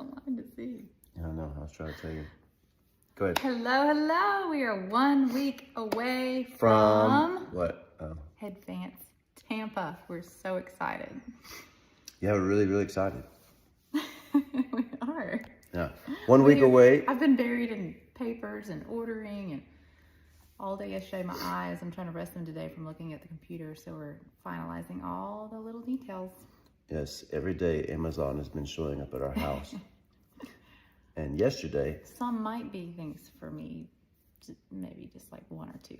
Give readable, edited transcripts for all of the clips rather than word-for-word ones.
online to see. I don't know. I was trying to tell you. Go ahead. Hello. We are 1 week away From what? Oh. Advance Tampa. We're so excited. Yeah, we're really, really excited. We are. Yeah. 1 week away. I've been buried in papers and ordering and all day yesterday. My eyes, I'm trying to rest them today from looking at the computer. So we're finalizing all the little details. Yes, every day Amazon has been showing up at our house. And yesterday... Some might be things for me, maybe just like one or two.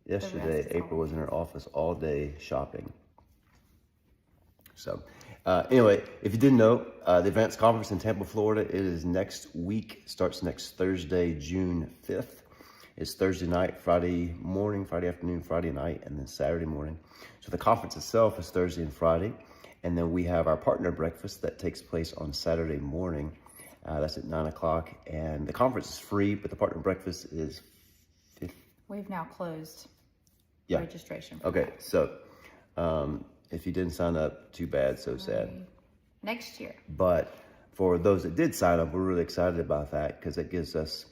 Yesterday, April was in her office all day shopping. So, anyway, if you didn't know, the Advanced Conference in Tampa, Florida, it is next week. Starts next Thursday, June 5th. It's Thursday night, Friday morning, Friday afternoon, Friday night, and then Saturday morning. So the conference itself is Thursday and Friday. And then we have our partner breakfast that takes place on Saturday morning. That's at 9 o'clock. And the conference is free, but the partner breakfast is... We've now closed registration. Okay, so if you didn't sign up, too bad, so sad. Next year. But for those that did sign up, we're really excited about that because it gives us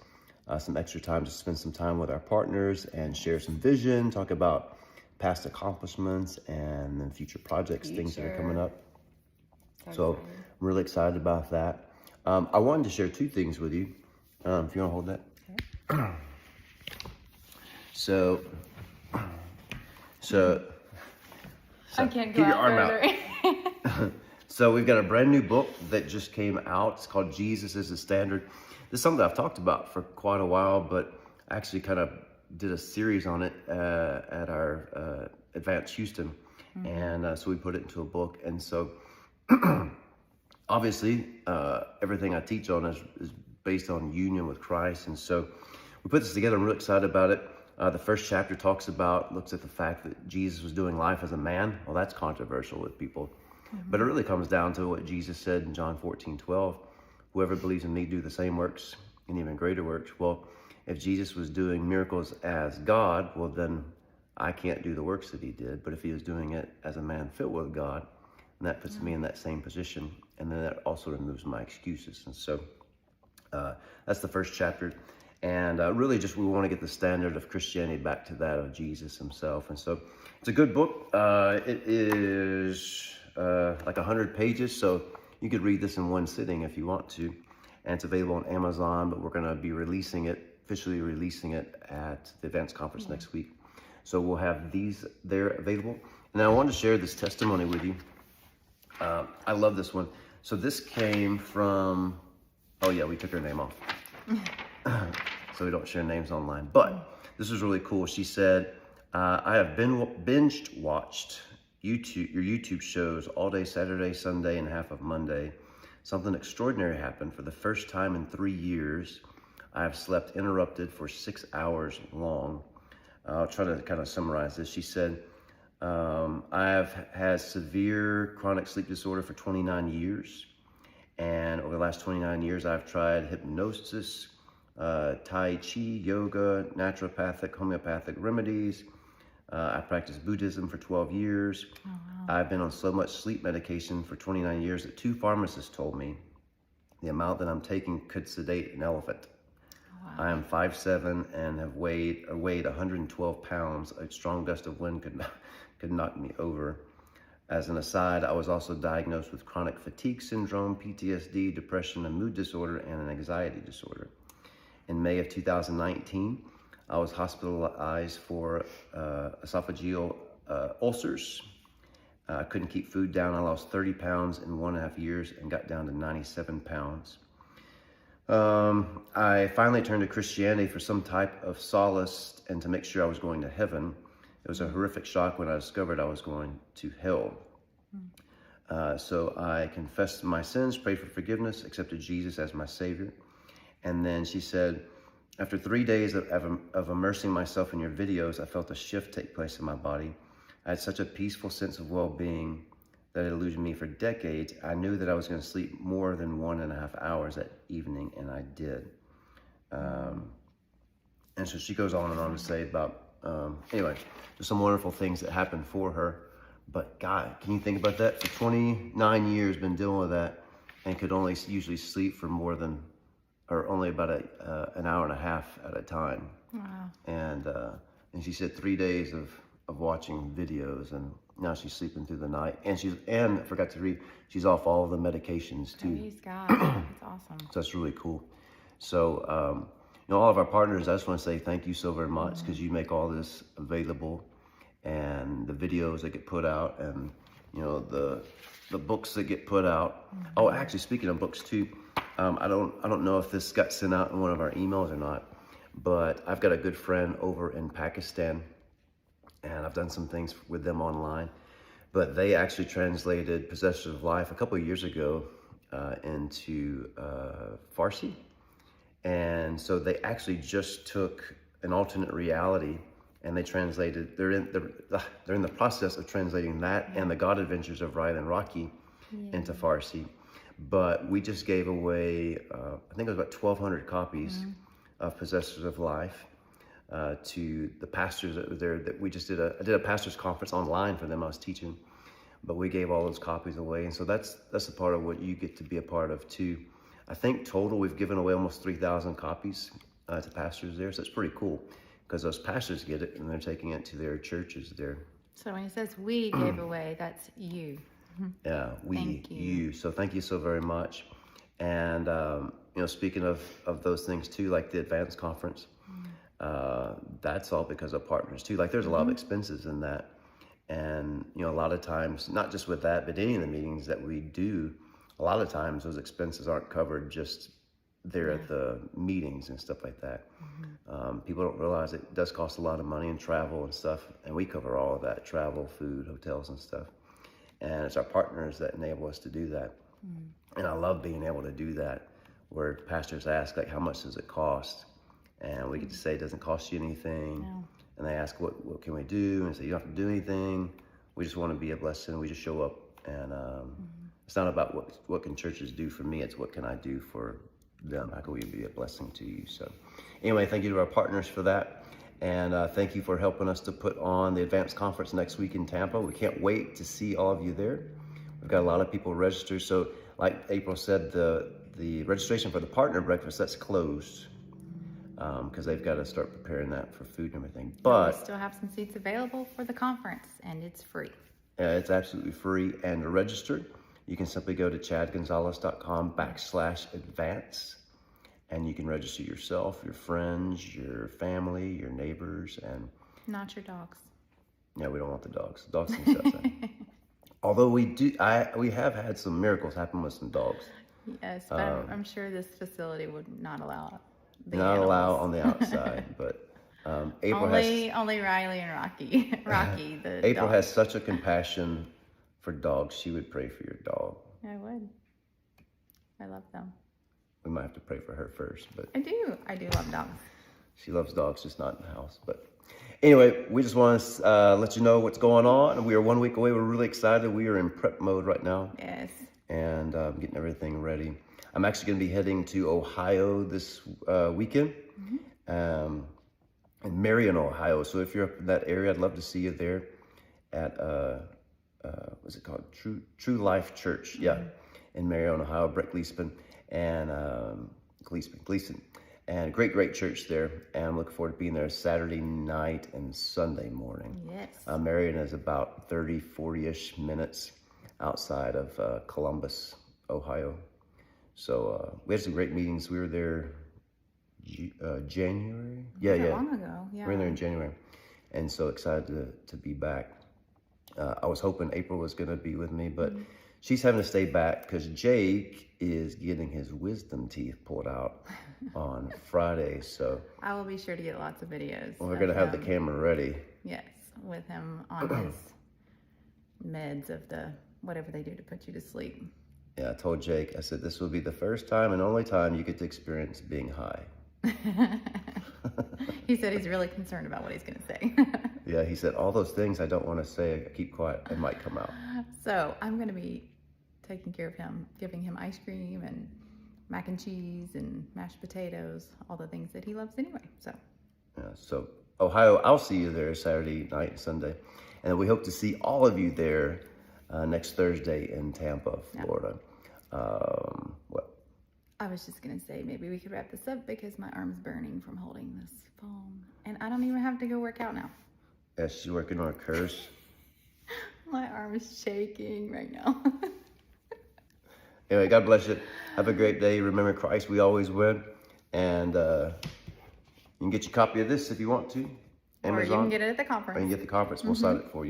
some extra time to spend some time with our partners and share some vision, talk about past accomplishments and then future projects, things that are coming up. So I'm really excited about that. I wanted to share two things with you. If you want to hold that. Okay. So I can't go keep your out arm out. So we've got a brand new book that just came out. It's called Jesus is the Standard. This is something I've talked about for quite a while, but I actually kind of did a series on it at our Advanced Houston. Mm-hmm. And so we put it into a book. And so obviously everything I teach on is based on union with Christ. And so we put this together. I'm really excited about it. The first chapter looks at the fact that Jesus was doing life as a man. Well, that's controversial with people. Mm-hmm. But it really comes down to what Jesus said in John 14:12. Whoever believes in me do the same works and even greater works. Well, if Jesus was doing miracles as God, well, then I can't do the works that he did. But if he was doing it as a man filled with God, then that puts me in that same position. And then that also removes my excuses. And so that's the first chapter. And really just we want to get the standard of Christianity back to that of Jesus himself. And so it's a good book. It is like 100 pages. So you could read this in one sitting if you want to. And it's available on Amazon, but we're going to be officially releasing it at the Advanced Conference next week. So we'll have these there available. And I wanted to share this testimony with you. I love this one. So this came from, we took her name off. So we don't share names online. But this was really cool. She said, I have binged watched your YouTube shows all day Saturday, Sunday, and half of Monday. Something extraordinary happened. For the first time in 3 years, I have slept interrupted for 6 hours long. I'll try to kind of summarize this. She said, I have had severe chronic sleep disorder for 29 years. And over the last 29 years, I've tried hypnosis, Tai Chi, yoga, naturopathic, homeopathic remedies. I practiced Buddhism for 12 years. Oh, wow. I've been on so much sleep medication for 29 years that 2 pharmacists told me the amount that I'm taking could sedate an elephant. Wow. I am 5'7" and have weighed 112 pounds. A strong gust of wind could knock me over. As an aside, I was also diagnosed with chronic fatigue syndrome, PTSD, depression, a mood disorder, and an anxiety disorder. In May of 2019, I was hospitalized for esophageal ulcers. I couldn't keep food down. I lost 30 pounds in 1.5 years and got down to 97 pounds. I finally turned to Christianity for some type of solace and to make sure I was going to heaven. It was a horrific shock when I discovered I was going to hell. So I confessed my sins, prayed for forgiveness, accepted Jesus as my Savior. And then she said, after 3 days of immersing myself in your videos, I felt a shift take place in my body. I had such a peaceful sense of well-being that had eluded me for decades. I knew that I was going to sleep more than 1.5 hours that evening, and I did. And so she goes on to say about, anyway, there's some wonderful things that happened for her. But God, can you think about that? For 29 years, been dealing with that. and could only usually sleep for more than, or only about an hour and a half at a time. Wow. And she said 3 days of watching videos, and now she's sleeping through the night. And I forgot to read, she's off all of the medications too. Praise God. That's awesome. So that's really cool. So, all of our partners, I just want to say thank you so very much, because you make all this available, and the videos that get put out, and the books that get put out. Oh, actually, speaking of books too, I don't know if this got sent out in one of our emails or not, but I've got a good friend over in Pakistan, and I've done some things with them online. But they actually translated Possessors of Life a couple of years ago into Farsi. And so they actually just took an alternate reality, and they translated. They're in the process of translating that and the God Adventures of Riley and Rocky into Farsi. But we just gave away, I think it was about 1,200 copies of Possessors of Life to the pastors that were there. That we just did I did a pastors conference online for them. I was teaching, but we gave all those copies away, and so that's a part of what you get to be a part of too. I think total we've given away almost 3,000 copies to pastors there, so it's pretty cool, because those pastors get it and they're taking it to their churches there. So when he says we gave away, that's you. Yeah, Thank you. So thank you so very much. And speaking of those things too, like the advanced conference, that's all because of partners too. Like there's a lot of expenses in that, and a lot of times, not just with that, but any of the meetings that we do, a lot of times those expenses aren't covered just there at the meetings and stuff like that. People don't realize it does cost a lot of money in travel and stuff, and we cover all of that: travel, food, hotels, and stuff. And it's our partners that enable us to do that. And I love being able to do that, where pastors ask, like, how much does it cost? And we get to say it doesn't cost you anything. No. And they ask, what can we do? And say, you don't have to do anything. We just want to be a blessing. We just show up. And it's not about what can churches do for me. It's what can I do for them? How can we be a blessing to you? So anyway, thank you to our partners for that. And thank you for helping us to put on the advanced conference next week in Tampa. We can't wait to see all of you there. We've got a lot of people registered. So like April said, the registration for the partner breakfast, that's closed, because they've got to start preparing that for food and everything. But we still have some seats available for the conference, and it's free. It's absolutely free. And to register, you can simply go to chadgonzalez.com/advance, and you can register yourself, your friends, your family, your neighbors, and not your dogs. Yeah, we don't want the dogs. The dogs can sit outside. Although we have had some miracles happen with some dogs. Yes, but I'm sure this facility would not allow the Not animals. allow on the outside, but April only Riley and Rocky. Rocky, the April dog. has such a compassion for dogs. She would pray for your dog. I would. I love them. We might have to pray for her first, but I do love dogs. she loves dogs, just not in the house. But anyway, we just want to let you know what's going on. We are 1 week away. We're really excited. We are in prep mode right now. Yes. And getting everything ready. I'm actually going to be heading to Ohio this weekend, in Marion, Ohio. So if you're up in that area, I'd love to see you there at what's it called? True Life Church. Yeah, in Marion, Ohio. Brett Gleason and Gleason, and great church there. And I'm looking forward to being there Saturday night and Sunday morning. Yes. Marion is about 40-ish minutes outside of Columbus, Ohio. So we had some great meetings. We were there January. Yeah. Long ago. Yeah. We were there in January, and so excited to be back. I was hoping April was going to be with me, but she's having to stay back because Jake is getting his wisdom teeth pulled out on Friday. So I will be sure to get lots of videos. we're going to have the camera ready. Yes, with him on his meds of the whatever they do to put you to sleep. Yeah, I told Jake, I said, this will be the first time and only time you get to experience being high. He said he's really concerned about what he's going to say. Yeah, he said, all those things I don't want to say, keep quiet, it might come out. So I'm going to be taking care of him, giving him ice cream and mac and cheese and mashed potatoes, all the things that he loves anyway. So Yeah, so Ohio, I'll see you there Saturday night and Sunday. And we hope to see all of you there next Thursday in Tampa, Florida. What? I was just going to say maybe we could wrap this up because my arm's burning from holding this phone. And I don't even have to go work out now. Yeah, she's working on a curse. My arm is shaking right now. Anyway, God bless you. Have a great day. Remember Christ, we always win. And you can get your copy of this if you want to. Or you can get it at the conference. Or you can get the conference. We'll sign it for you.